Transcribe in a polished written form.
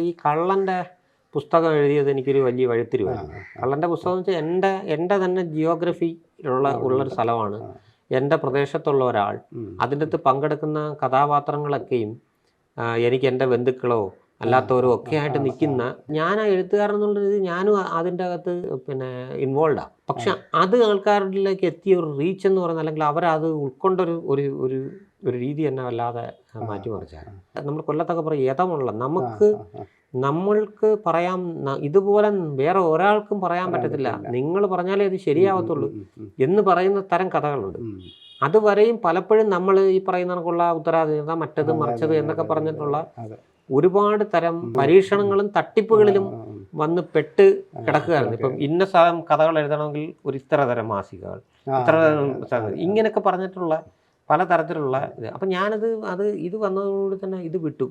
ഈ കള്ളൻ്റെ പുസ്തകം എഴുതിയത് എനിക്കൊരു വലിയ വഴിത്തിരിവായിരുന്നു. കള്ളൻ്റെ പുസ്തകം എന്ന് വെച്ചാൽ എൻ്റെ തന്നെ ഉള്ളൊരു സ്ഥലമാണ്. എൻ്റെ പ്രദേശത്തുള്ള ഒരാൾ, അതിൻ്റെ അകത്ത് പങ്കെടുക്കുന്ന കഥാപാത്രങ്ങളൊക്കെയും എനിക്ക് എൻ്റെ ബന്ധുക്കളോ അല്ലാത്തവരോ ഒക്കെ ആയിട്ട് നിൽക്കുന്ന, ഞാൻ ആ എഴുത്തുകാരൻ എന്നുള്ള രീതി ഞാനും അതിൻ്റെ അകത്ത് ഇൻവോൾവാണ്. പക്ഷെ അത് ആൾക്കാരിലേക്ക് എത്തിയ ഒരു റീച്ച് എന്ന് പറയുന്നത്, അല്ലെങ്കിൽ അവരത് ഉൾക്കൊണ്ടൊരു ഒരു ഒരു ഒരു രീതി തന്നെ വല്ലാതെ മാറ്റിമറിച്ചാണ്. നമ്മൾ കൊല്ലത്തൊക്കെ പറയും യഥമുള്ള, നമ്മൾക്ക് പറയാം, ഇതുപോലെ വേറെ ഒരാൾക്കും പറയാൻ പറ്റത്തില്ല, നിങ്ങൾ പറഞ്ഞാലേ ഇത് ശരിയാവത്തുള്ളൂ എന്ന് പറയുന്ന തരം കഥകളുണ്ട്. അതുവരെയും പലപ്പോഴും നമ്മൾ ഈ പറയുന്ന കണക്കുള്ള ഉത്തരാധികത, മറ്റത് മറിച്ചത് എന്നൊക്കെ പറഞ്ഞിട്ടുള്ള ഒരുപാട് തരം പരീക്ഷണങ്ങളും തട്ടിപ്പുകളിലും വന്ന് പെട്ട് കിടക്കുകയായിരുന്നു. ഇപ്പം ഇന്ന കഥകൾ എഴുതണമെങ്കിൽ ഒരു ഇത്ര തരം മാസികകൾ, ഇത്ര ഇങ്ങനെയൊക്കെ പറഞ്ഞിട്ടുള്ള പലതരത്തിലുള്ള ഇത്. അപ്പം ഞാനത് ഇത് വന്നതോടുകൂടി തന്നെ ഇത് വിട്ടു.